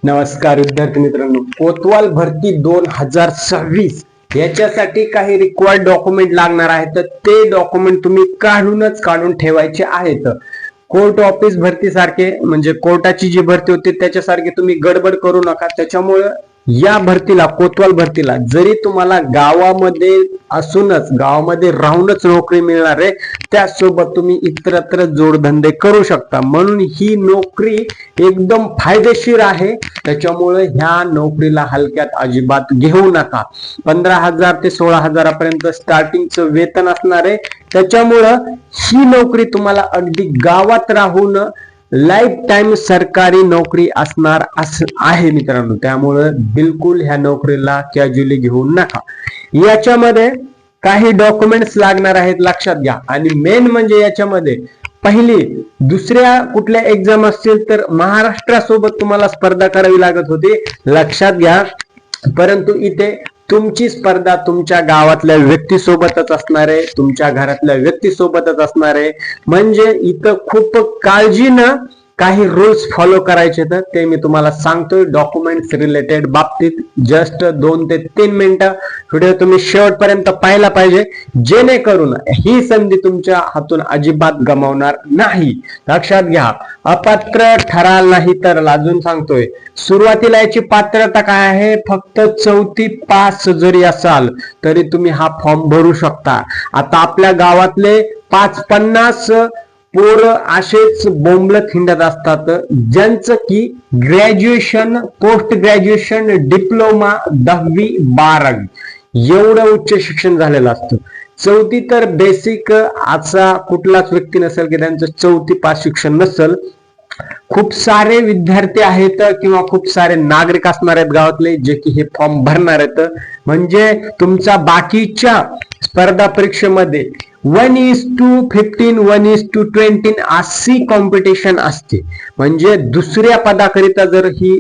नमस्कार विद्यार्थी मित्रांनो, कोतवाल भरती 2026 याच्यासाठी काही रिक्वायर्ड डॉक्युमेंट लागणार आहेत. तर ते डॉक्युमेंट तुम्ही काढून ठेवायचे आहेत. कोर्ट ऑफिस भरती सारखे म्हणजे कोर्टाची जी भरती होती त्याच्यासारखे तुम्ही गडबड करू नका. त्याच्यामुळे या भरतीला, कोतवाल भरतीला, जरी तुम्हाला गावामध्ये असूनच, गावामध्ये राहूनच नोकरी मिळणार आहे, त्यासोबत तुम्ही इतरत्र जोडधंदे करू शकता. म्हणून ही नोकरी एकदम फायदेशीर आहे. त्याच्यामुळे ह्या नोकरीला हलक्यात अजिबात घेऊ नका. 15,000 ते 16,000 स्टार्टिंगचं वेतन असणार आहे. त्याच्यामुळं ही नोकरी तुम्हाला अगदी गावात राहून लाईफ टाइम सरकारी नोकरी असणार आहे मित्रांनो. त्यामुळे बिलकुल ह्या नोकरीला कॅज्युअली घेऊ नका. याच्यामध्ये काही डॉक्युमेंट्स लागणार आहेत, लक्षात घ्या. आणि मेन म्हणजे याच्यामध्ये पहिली दुसऱ्या कुठल्या एक्झाम असतील तर महाराष्ट्रासोबत तुम्हाला स्पर्धा करावी लागत होती, लक्षात घ्या. परंतु इथे तुमची स्पर्धा तुमच्या गावातल्या व्यक्तीसोबतच असणार आहे, तुमच्या घरातल्या व्यक्तीसोबतच असणार आहे. म्हणजे इथं खूप काळजीनं काही रूल्स फॉलो करायचे, तर ते मी तुम्हाला सांगतोय. डॉक्युमेंट्स रिलेटेड बाबतीत जस्ट 2 ते 3 मिनिटं व्हिडिओ तुम्ही शेवटपर्यंत पाहायला पाहिजे, जेणेकरून ही संधी तुमच्या हातून अजिबात गमावणार नाही. लक्षात घ्या, अपात्र ठराल नाही तर, अजून सांगतोय, सुरुवातीला याची पात्रता काय आहे, फक्त 4थी पास जरी असाल तरी तुम्ही हा फॉर्म भरू शकता. आता आपल्या गावातले 50 पोर असेच बोंबलत हिंडत असतात, ज्यांचं की ग्रॅज्युएशन, पोस्ट ग्रॅज्युएशन, डिप्लोमा, 10वी 12वी एवढं उच्च शिक्षण झालेलं असतं. 4थी तर बेसिक असा कुठलाच व्यक्ती नसेल की त्यांचं 4थी पास शिक्षण नसेल. खूप सारे विद्यार्थी आहेत किंवा खूप सारे नागरिक असणार आहेत गावातले, जे की हे फॉर्म भरणार आहेत. म्हणजे तुमचा बाकीच्या स्पर्धा परीक्षेमध्ये 1:15, 1:20 अशी कॉम्पिटिशन असते. म्हणजे दुसऱ्या पदाकरिता जर ही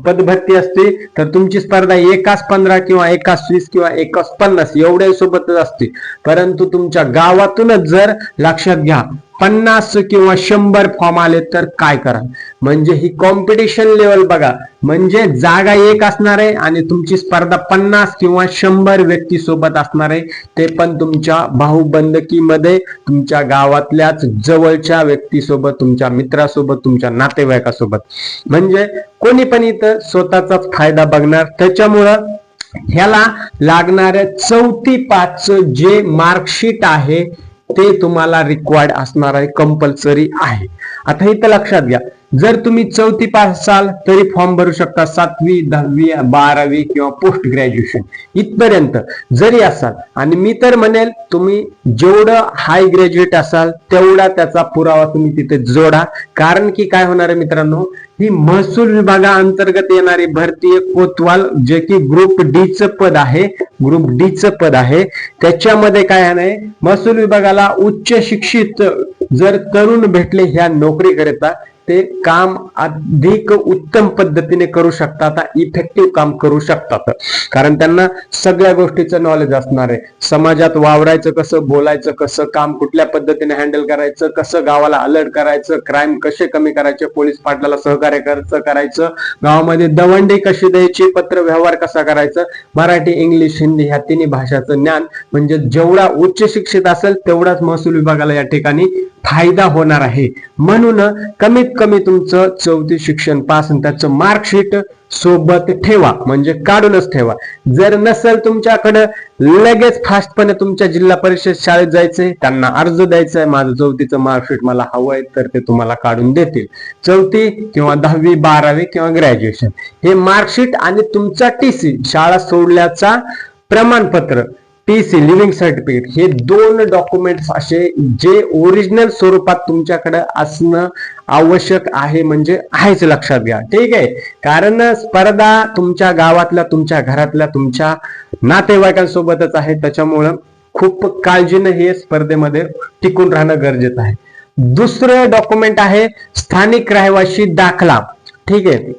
पदभरती असते तर तुमची स्पर्धा 1:15 किंवा 1:20 किंवा 1:50 एवढ्या सोबतच असते. परंतु तुमच्या गावातूनच जर, लक्षात घ्या, 50 किंवा 100 फॉर्म आले तर काय करा. म्हणजे ही कॉम्पिटिशन लेवल बघा. म्हणजे जागा एक असणार आहे आणि तुमची स्पर्धा 50 किंवा 100 व्यक्ती सोबत असणार आहे, ते पण तुमच्या भाऊबंदकीमध्ये, तुमच्या गावातल्याच जवळच्या व्यक्तीसोबत, तुमच्या मित्रासोबत, तुमच्या नातेवाईकासोबत. म्हणजे कोणी पण इथं स्वतःचाच फायदा बघणार. त्याच्यामुळं ह्याला लागणाऱ्या 4थी पासचं जे मार्कशीट आहे ते तुम्हाला रिक्वायर्ड असणार आहे, कंपल्सरी आहे. आता इथं लक्षात घ्या, जर तुम्ही 4थी पास असाल तरी फॉर्म भरू शकता. 7वी, 10वी, 12वी किंवा पोस्ट ग्रॅज्युएशन इथपर्यंत जरी असाल. आणि मी तर म्हणेल, तुम्ही जेवढं हाय ग्रॅज्युएट असाल तेवढा त्याचा पुरावा तुम्ही तिथे जोडा. कारण की काय होणार आहे मित्रांनो, ही महसूल विभागाअंतर्गत येणारी भरती कोतवाल, जे की ग्रुप डी चं पद आहे, ग्रुप डी चं पद आहे. त्याच्यामध्ये काय आहे, महसूल विभागाला उच्च शिक्षित जर तरुण भेटले ह्या नोकरी करता, ते काम अधिक उत्तम पद्धतीने करू शकतात, इफेक्टिव्ह काम करू शकतात. कारण त्यांना सगळ्या गोष्टीचं नॉलेज असणार आहे. समाजात वावरायचं कसं, बोलायचं कसं, काम कुठल्या पद्धतीने हँडल करायचं, कसं गावाला अलर्ट करायचं, क्राईम कसे कमी करायचे, पोलीस पाटलाला सहकार्य करायचं, गावामध्ये दवंडी कशी द्यायची, पत्र व्यवहार कसा करायचा, मराठी, इंग्लिश, हिंदी ह्या तिन्ही भाषाचं ज्ञान. म्हणजे जेवढा उच्च शिक्षित असेल तेवढाच महसूल विभागाला या ठिकाणी फायदा होणार आहे. म्हणून कमीत कमी तुमचं 4थी शिक्षण पास आणि त्याचं मार्कशीट सोबत ठेवा, म्हणजे काढूनच ठेवा. जर नसेल तुमच्याकडे, लगेच फास्टपणे तुमच्या जिल्हा परिषद शाळेत जायचंय, त्यांना अर्ज द्यायचा आहे, माझं 4थीचं मार्कशीट मला हवंय, तर ते तुम्हाला काढून देतील. 4थी किंवा 10वी, 12वी किंवा ग्रॅज्युएशन हे मार्कशीट आणि तुमचा TC, शाळा सोडल्याचा प्रमाणपत्र, TC, लिव्हिंग सर्टिफिकेट, हे 2 डॉक्युमेंट्स असे जे ओरिजिनल स्वरूपात तुमच्याकडे असणं आवश्यक आहे. म्हणजे आहेच, लक्षात घ्या. ठीक आहे. कारण स्पर्धा तुमच्या गावातल्या, तुमच्या घरातल्या, तुमच्या नातेवाईकांसोबतच आहे. त्याच्यामुळं खूप काळजीनं हे स्पर्धेमध्ये टिकून राहणं गरजेचं आहे. दुसरं डॉक्युमेंट आहे स्थानिक रहिवासी दाखला. ठीक आहे.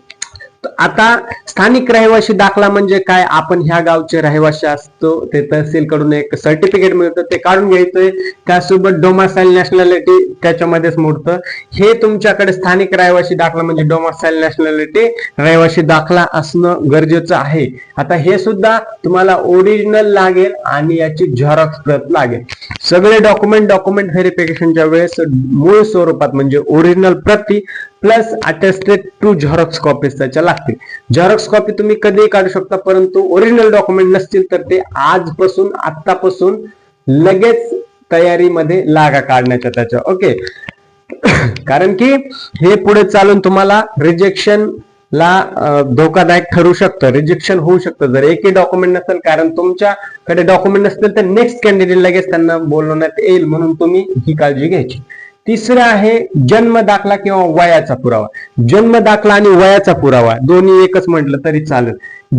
आता स्थानिक रहिवासी दाखला म्हणजे काय, आपण ह्या गावचे रहिवासी असतो, ते तहसील कडून एक सर्टिफिकेट मिळतं, ते काढून घ्यायचंय. त्यासोबत डोमासाईल नॅशनॅलिटी त्याच्यामध्येच मोडतं. हे तुमच्याकडे स्थानिक रहिवासी दाखला म्हणजे डोमासाईल नॅशनॅलिटी रहिवासी दाखला असणं गरजेचं आहे. आता हे सुद्धा तुम्हाला ओरिजिनल लागेल आणि याची झेरॉक्स प्रत लागेल. सगळे डॉक्युमेंट व्हेरिफिकेशनच्या वेळेस मूळ स्वरूपात म्हणजे ओरिजिनल प्रती plus attested two xerox copies त्याच्या लागतील. झेरॉक्स कॉपी तुम्ही कधीही काढू शकता, परंतु ओरिजिनल डॉक्युमेंट नसतील तर ते आतापासून लगेच तयारीमध्ये लागा काढण्याच्या त्याच्या. ओके, कारण की हे पुढे चालून तुम्हाला रिजेक्शन ला धोकादायक ठरू शकतं, रिजेक्शन होऊ शकतं जर एकही डॉक्युमेंट नसेल. कारण तुमच्याकडे डॉक्युमेंट नसतील तर नेक्स्ट कॅन्डिडेट लगेच त्यांना बोलवण्यात येईल, म्हणून तुम्ही ही काळजी घ्यायची. तिसरं आहे जन्म दाखला किंवा वयाचा पुरावा. जन्म दाखला आणि वयाचा पुरावा दोन्ही एकच म्हटलं तरी चालेल.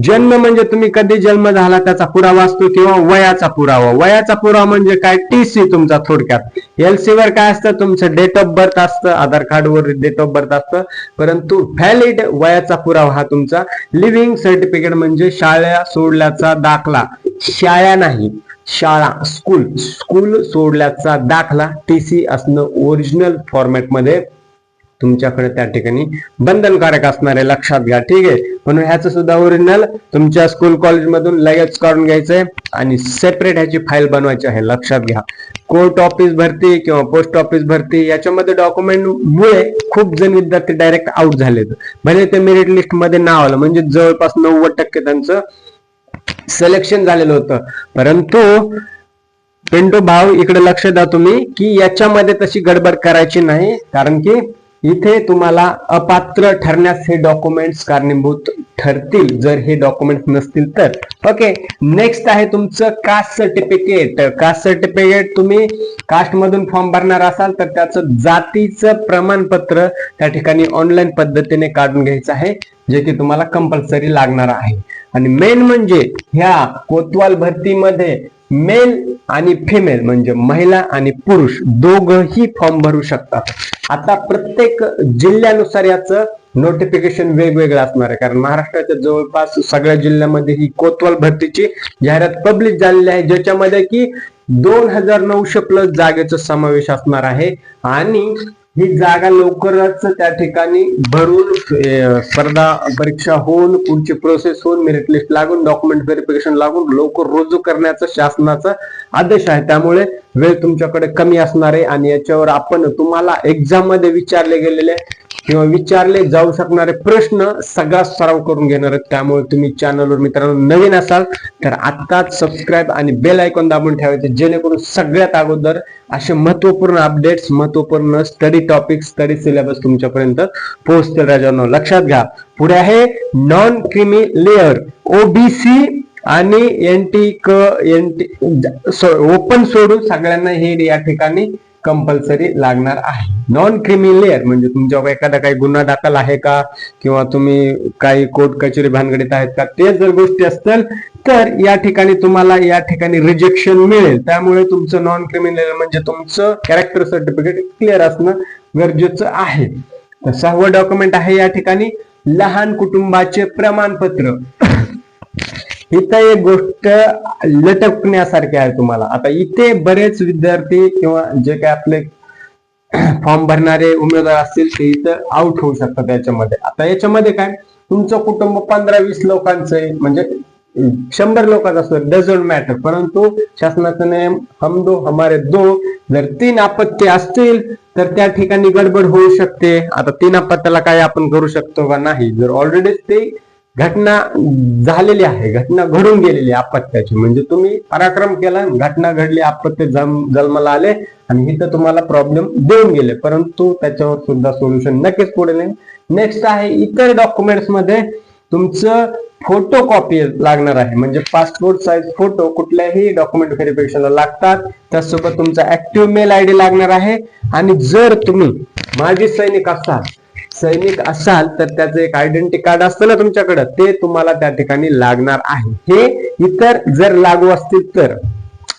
जन्म म्हणजे तुम्ही कधी जन्म झाला त्याचा पुरावा असतो, किंवा वयाचा पुरावा. वयाचा पुरावा म्हणजे काय, टीसी तुमचा थोडक्यात. एलसी वर काय असतं, तुमचं डेट ऑफ बर्थ असतं, आधार कार्ड वर डेट ऑफ बर्थ असतं, परंतु व्हॅलिड वयाचा पुरावा हा तुमचा लिव्हिंग सर्टिफिकेट म्हणजे शाळा सोडल्याचा दाखला. शाळा नाही, शाळा स्कूल सोडल्याचा दाखला टीसी असणं ओरिजिनल फॉर्मॅट मध्ये तुमच्याकडे त्या ठिकाणी बंधनकारक असणार आहे, लक्षात घ्या. ठीक आहे, म्हणून ह्याचं सुद्धा ओरिजिनल तुमच्या स्कूल कॉलेज मधून लगेच काढून घ्यायचंय आणि सेपरेट ह्याची फाईल बनवायची आहे, लक्षात घ्या. कोर्ट ऑफिस भरती किंवा पोस्ट ऑफिस भरती याच्यामध्ये डॉक्युमेंट मुळे खूप जण विद्यार्थी डायरेक्ट आउट झालेत. भले ते मेरिट लिस्ट मध्ये नाव आलं म्हणजे जवळपास 90% त्यांचं सिलेक्शन झालेलं होतं, परंतु पिंटू भाऊ इकडे लक्ष द्या तुम्ही की याच्यामध्ये तशी गडबड करायची नाही. कारण की इथे तुम्हाला अपात्र ठरण्यास हे डॉक्युमेंट्स कारणीभूत ठरतील जर हे डॉक्युमेंट्स नसतील तर. ओके, नेक्स्ट आहे तुमचं कास्ट सर्टिफिकेट. कास्ट सर्टिफिकेट तुम्ही कास्ट मधून फॉर्म भरणार असाल तर त्याचं जातीचं प्रमाणपत्र त्या ठिकाणी ऑनलाईन पद्धतीने काढून घ्यायचं आहे, जे की तुम्हाला कंपल्सरी लागणार आहे. आणि मेन म्हणजे ह्या कोतवाल भरतीमध्ये मेल आणि फिमेल म्हणजे महिला आणि पुरुष दोघही फॉर्म भरू शकतात. आता प्रत्येक जिल्ह्यानुसार याचं नोटिफिकेशन वेगवेगळं असणार आहे, कारण महाराष्ट्राच्या जवळपास सगळ्या जिल्ह्यामध्ये ही कोतवाल भरतीची जाहिरात पब्लिश झालेली आहे, ज्याच्यामध्ये की 2900 प्लस जागेचा समावेश असणार आहे. आणि ही जागा लवकरच त्या ठिकाणी भरून स्पर्धा परीक्षा होऊन पुढची प्रोसेस होऊन मेरिट लिस्ट लागून डॉक्युमेंट व्हेरिफिकेशन लागून लवकर रुजू करण्याचा शासनाचा आदेश आहे. त्यामुळे वेळ तुमच्याकडे कमी असणार आहे आणि याच्यावर आपण तुम्हाला एक्झाम मध्ये विचारले गेलेले किंवा विचारले जाऊ शकणारे प्रश्न सगळा सराव करून घेणार आहेत. त्यामुळे तुम्ही चॅनलवर मित्रांनो नवीन असाल तर आत्ताच सबस्क्राईब आणि बेल आयकॉन दाबून ठेवायचे, जेणेकरून सगळ्यात अगोदर असे महत्वपूर्ण अपडेट्स, महत्वपूर्ण स्टडी टॉपिक, स्टडी सिलेबस तुमच्यापर्यंत पोहोचतील. राजांनो लक्षात घ्या. पुढे आहे नॉन क्रीमी लेअर, ओबीसी आणि ओपन सोडून सगळ्यांना हे या ठिकाणी कंपल्सरी लागणार आहे. नॉन क्रिमी लेअर म्हणजे तुमच्यावर एखादा काही गुन्हा दाखल आहे का किंवा तुम्ही काही कोर्ट कचेरी भानगडीत आहेत का, ते जर गोष्टी असतील तर या ठिकाणी तुम्हाला या ठिकाणी रिजेक्शन मिळेल. त्यामुळे तुमचं नॉन क्रिमिनल म्हणजे तुमचं कॅरेक्टर सर्टिफिकेट क्लिअर असणं गरजेचं आहे. तर 6वं डॉक्युमेंट आहे या ठिकाणी लहान कुटुंबाचे प्रमाणपत्र. इथं एक गोष्ट लटकण्यासारखी आहे तुम्हाला. आता इथे बरेच विद्यार्थी किंवा जे काही आपले फॉर्म भरणारे उमेदवार असतील ते इथं आउट होऊ शकतात याच्यामध्ये. आता याच्यामध्ये काय, तुमचं कुटुंब 15-20 लोकांचं आहे म्हणजे 100 लोकांचं असतं, डझंट मॅटर, परंतु शासनाचा नियम हम दो हमारे दो, जर 3 अपत्य असतील तर त्या ठिकाणी गडबड होऊ शकते. आता 3 अपत्याला काय आपण करू शकतो का नाही, जर ऑलरेडी ते घटना झालेली आहे, घटना घडून गेलेली अपत्याची, म्हणजे तुम्ही पराक्रम केला, घटना घडली, अपत्य जन्माला आले आणि इथं तुम्हाला प्रॉब्लेम देऊन गेले, परंतु त्याच्यावर सुद्धा सोल्युशन नक्कीच पुढे नाही. नेक्स्ट आहे इतर डॉक्युमेंट्स मध्ये तुमचं फोटो कॉपी लागणार आहे, म्हणजे पासपोर्ट साईज फोटो कुठल्याही डॉक्युमेंट व्हेरिफिकेशनला लागतात. त्यासोबत तुमचा ऍक्टिव्ह मेल आयडी लागणार आहे. आणि जर तुम्ही माजी सैनिक असाल तर त्याचं एक आयडेंटिटी कार्ड असतं ना तुमच्याकडे, ते तुम्हाला त्या ठिकाणी लागणार आहे. हे इतर जर लागू असतील तर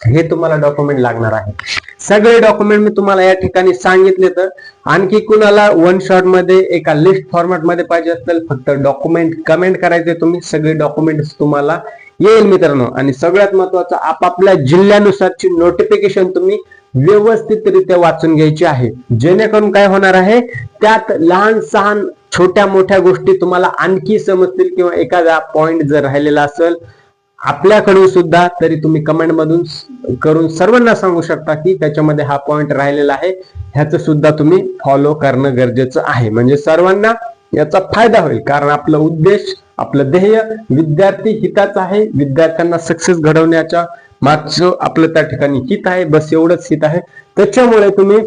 हे तुम्हाला डॉक्युमेंट लागणार आहे. सगळे डॉक्युमेंट मी तुम्हाला या ठिकाणी सांगितले. तर आणखी कुणाला वन शॉट मध्ये एका लिस्ट फॉर्मॅट मध्ये पाहिजे असेल, फक्त डॉक्युमेंट कमेंट करायचे तुम्ही, सगळे डॉक्युमेंट्स तुम्हाला येईल मित्रांनो. आणि सगळ्यात महत्वाचं, आपापल्या जिल्ह्यानुसारची नोटिफिकेशन तुम्ही व्यवस्थितरित्या वाचून घ्यायची आहे, जेणेकरून काय होणार आहे, त्यात लहान सहान छोट्या मोठ्या गोष्टी तुम्हाला आणखी समजतील, किंवा एखादा पॉइंट जर राहिलेला असेल आपल्याकडून सुद्धा, तरी तुम्ही कमेंट मधून करून सर्वांना सांगू शकता की त्याच्यामध्ये हा पॉइंट राहिलेला आहे, ह्याचं सुद्धा तुम्ही फॉलो करणं गरजेचं आहे. म्हणजे सर्वांना याचा फायदा होईल, कारण आपलं उद्देश, आपलं ध्येय विद्यार्थी हिताचं आहे. विद्यार्थ्यांना सक्सेस घडवण्याच्या मागचं आपलं त्या ठिकाणी हित आहे, बस एवढंच हित आहे. त्याच्यामुळे तुम्ही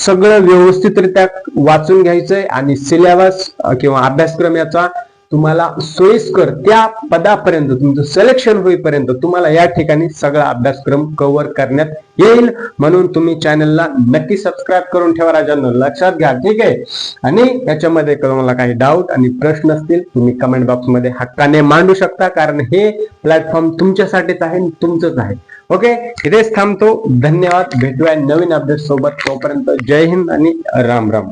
सगळं व्यवस्थितरित्या वाचून घ्यायचंय आणि सिलेबस किंवा अभ्यासक्रम याचा तुम्हाला सोयीस्कर त्या पदापर्यंत, तुमचं सिलेक्शन होईपर्यंत तुम्हाला या ठिकाणी सगळा अभ्यासक्रम कव्हर करण्यात येईल. म्हणून तुम्ही चॅनलला नक्की सबस्क्राईब करून ठेवा राजांनो, लक्षात घ्या, ठीक आहे. आणि याच्यामध्ये तुम्हाला काही डाऊट आणि प्रश्न असतील तुम्ही कमेंट बॉक्स मध्ये हक्काने मांडू शकता, कारण हे प्लॅटफॉर्म तुमच्यासाठीच आहे, तुमचंच आहे. ओके, इथेच थांबतो. धन्यवाद. भेटूया नवीन अपडेट सोबत. तोपर्यंत जय हिंद आणि राम राम.